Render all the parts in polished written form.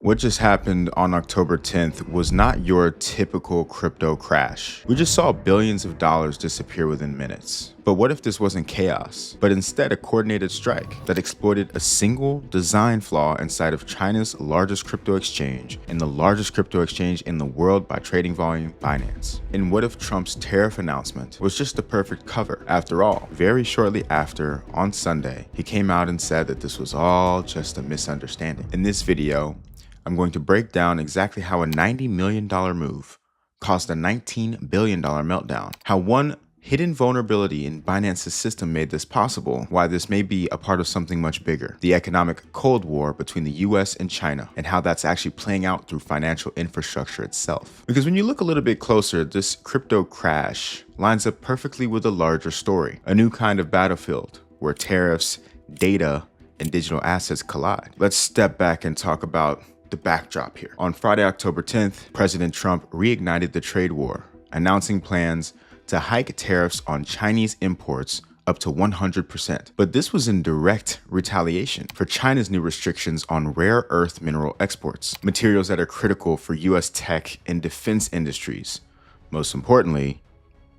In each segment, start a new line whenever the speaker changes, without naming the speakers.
What just happened on October 10th was not your typical crypto crash. We just saw billions of dollars disappear within minutes. But what if this wasn't chaos, but instead a coordinated strike that exploited a single design flaw inside of China's largest crypto exchange and the largest crypto exchange in the world by trading volume, Binance? And what if Trump's tariff announcement was just the perfect cover? After all, very shortly after, on Sunday, he came out and said that this was all just a misunderstanding. In this video, I'm going to break down exactly how a $90 million move caused a $19 billion meltdown, how one hidden vulnerability in Binance's system made this possible, why this may be a part of something much bigger, the economic Cold War between the US and China, and how that's actually playing out through financial infrastructure itself. Because when you look a little bit closer, this crypto crash lines up perfectly with a larger story, a new kind of battlefield where tariffs, data, and digital assets collide. Let's step back and talk about the backdrop here. On Friday, October 10th, President Trump reignited the trade war, announcing plans to hike tariffs on Chinese imports up to 100%. But this was in direct retaliation for China's new restrictions on rare earth mineral exports, materials that are critical for US tech and defense industries. Most importantly,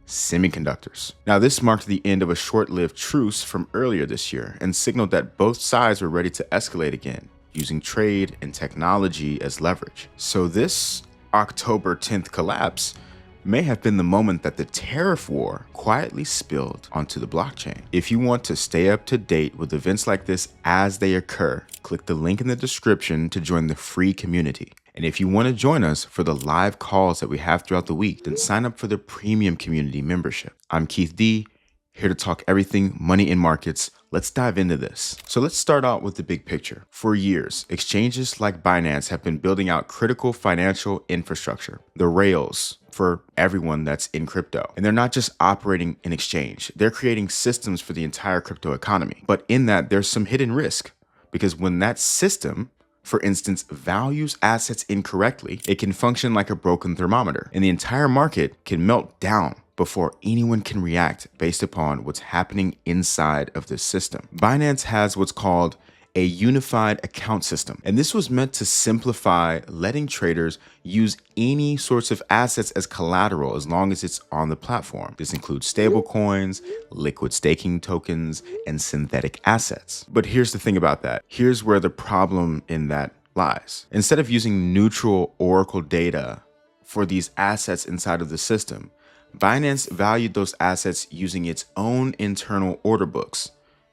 semiconductors. Now, this marked the end of a short-lived truce from earlier this year and signaled that both sides were ready to escalate again, using trade and technology as leverage. So this October 10th collapse may have been the moment that the tariff war quietly spilled onto the blockchain. If you want to stay up to date with events like this as they occur, click the link in the description to join the free community. And if you want to join us for the live calls that we have throughout the week, then sign up for the premium community membership. I'm Keith D, here to talk everything money and markets. Let's dive into this. So let's start out with the big picture. For years, exchanges like Binance have been building out critical financial infrastructure, the rails for everyone that's in crypto. And they're not just operating an exchange, they're creating systems for the entire crypto economy. But in that, there's some hidden risk, because when that system, for instance, values assets incorrectly, it can function like a broken thermometer, and the entire market can melt down before anyone can react based upon what's happening inside of this system. Binance has what's called a unified account system, and this was meant to simplify letting traders use any sorts of assets as collateral as long as it's on the platform. This includes stablecoins, liquid staking tokens, and synthetic assets. But here's the thing about that. Here's where the problem in that lies. Instead of using neutral Oracle data for these assets inside of the system, Binance valued those assets using its own internal order books.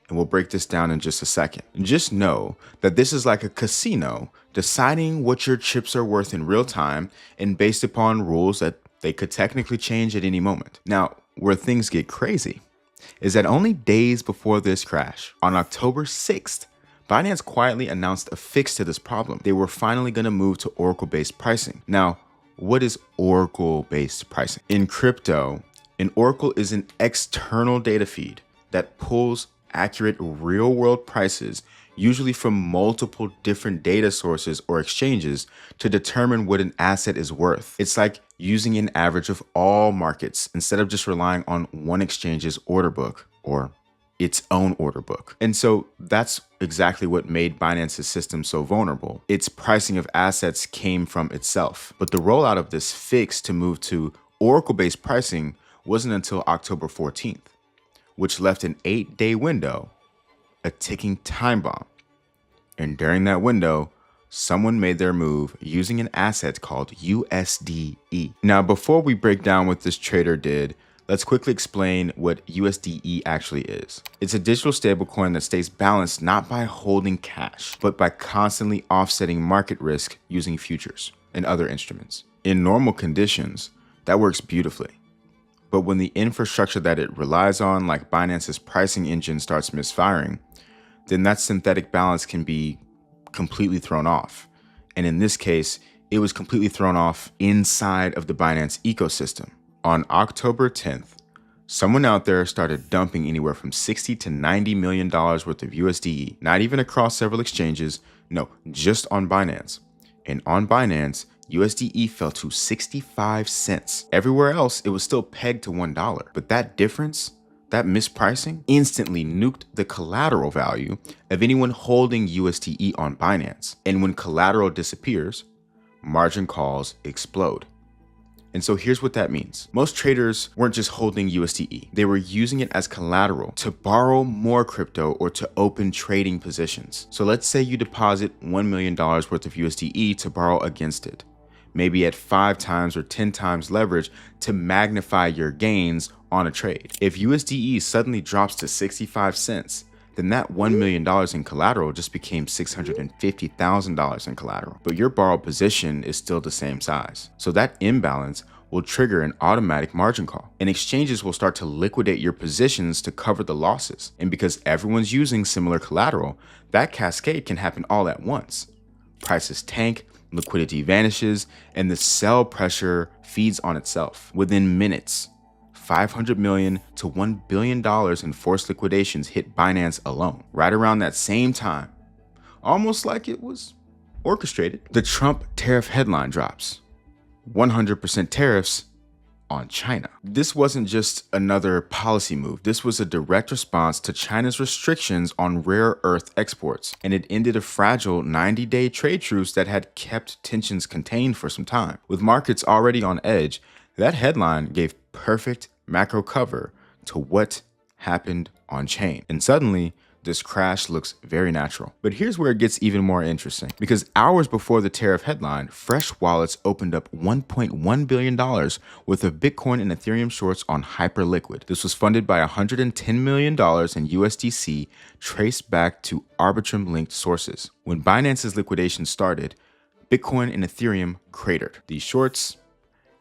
And we'll break this down in just a second. Just know that this is like a casino deciding what your chips are worth in real time and based upon rules that they could technically change at any moment. Now, where things get crazy is that only days before this crash, on October 6th, Binance quietly announced a fix to this problem. They were finally going to move to Oracle-based pricing. Now, what is Oracle-based pricing? In crypto, an Oracle is an external data feed that pulls accurate real-world prices, usually from multiple different data sources or exchanges, to determine what an asset is worth. It's like using an average of all markets instead of just relying on one exchange's order book or its own order book. And so that's exactly what made Binance's system so vulnerable. Its pricing of assets came from itself. But the rollout of this fix to move to Oracle-based pricing wasn't until October 14th, which left an 8-day window, a ticking time bomb. And during that window, someone made their move using an asset called USDe. Now, before we break down what this trader did, let's quickly explain what USDe actually is. It's a digital stablecoin that stays balanced not by holding cash, but by constantly offsetting market risk using futures and other instruments. In normal conditions, that works beautifully. But when the infrastructure that it relies on, like Binance's pricing engine, starts misfiring, then that synthetic balance can be completely thrown off. And in this case, it was completely thrown off inside of the Binance ecosystem. On October 10th, someone out there started dumping anywhere from $60 to $90 million worth of USDe, not even across several exchanges, no, just on Binance. And on Binance, USDe fell to 65 cents. Everywhere else, it was still pegged to $1. But that difference That mispricing instantly nuked the collateral value of anyone holding USDe on Binance. And when collateral disappears, margin calls explode. And so here's what that means. Most traders weren't just holding USDe. They were using it as collateral to borrow more crypto or to open trading positions. So let's say you deposit $1 million worth of USDe to borrow against it, maybe at 5 times or 10 times leverage to magnify your gains on a trade. If USDe suddenly drops to 65 cents, then that $1 million in collateral just became $650,000 in collateral. But your borrowed position is still the same size. So that imbalance will trigger an automatic margin call, and exchanges will start to liquidate your positions to cover the losses. And because everyone's using similar collateral, that cascade can happen all at once. Prices tank, liquidity vanishes, and the sell pressure feeds on itself. Within minutes, $500 million to $1 billion in forced liquidations hit Binance alone. Right around that same time, almost like it was orchestrated, the Trump tariff headline drops. 100% tariffs on China. This wasn't just another policy move. This was a direct response to China's restrictions on rare earth exports, and it ended a fragile 90-day trade truce that had kept tensions contained for some time. With markets already on edge, that headline gave perfect macro cover to what happened on chain. And suddenly, this crash looks very natural. But here's where it gets even more interesting, because hours before the tariff headline, fresh wallets opened up $1.1 billion worth of Bitcoin and Ethereum shorts on Hyperliquid. This was funded by $110 million in USDC traced back to Arbitrum-linked sources. When Binance's liquidation started, Bitcoin and Ethereum cratered. These shorts,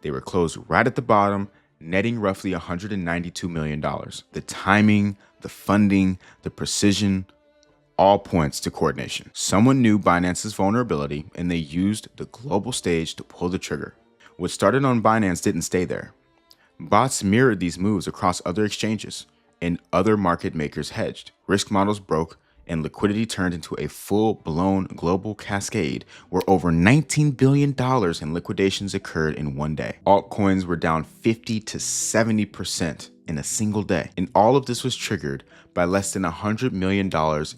they were closed right at the bottom, netting roughly $192 million. The timing, the funding, the precision, all points to coordination. Someone knew Binance's vulnerability, and they used the global stage to pull the trigger. What started on Binance didn't stay there. Bots mirrored these moves across other exchanges, and other market makers hedged. Risk models broke, and liquidity turned into a full-blown global cascade where over $19 billion in liquidations occurred in one day. Altcoins were down 50 to 70% in a single day. And all of this was triggered by less than $100 million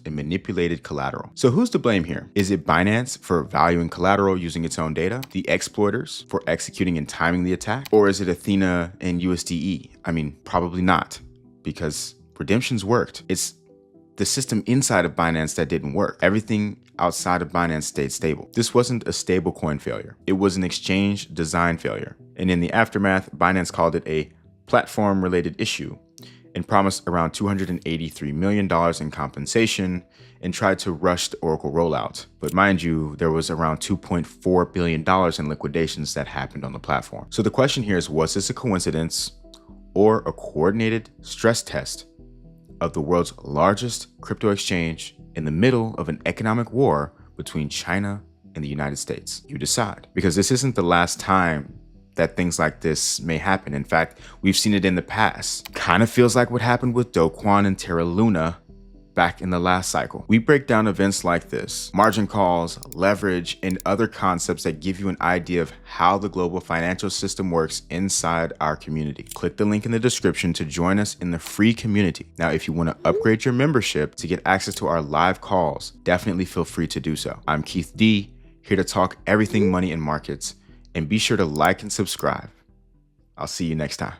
in manipulated collateral. So who's to blame here? Is it Binance for valuing collateral using its own data? The exploiters for executing and timing the attack? Or is it Athena and USDe? I mean, probably not, because redemptions worked. It's the system inside of Binance that didn't work. Everything outside of Binance stayed stable. This wasn't a stablecoin failure. It was an exchange design failure. And in the aftermath, Binance called it a platform-related issue and promised around $283 million in compensation and tried to rush the Oracle rollout. But mind you, there was around $2.4 billion in liquidations that happened on the platform. So the question here is, was this a coincidence or a coordinated stress test of the world's largest crypto exchange in the middle of an economic war between China and the United States? You decide, because this isn't the last time that things like this may happen. In fact, we've seen it in the past. Kind of feels like what happened with Do Kwon and Terra Luna back in the last cycle. We break down events like this, margin calls, leverage, and other concepts that give you an idea of how the global financial system works inside our community. Click the link in the description to join us in the free community. Now, if you want to upgrade your membership to get access to our live calls, definitely feel free to do so. I'm Keith D, here to talk everything money and markets, and be sure to like and subscribe. I'll see you next time.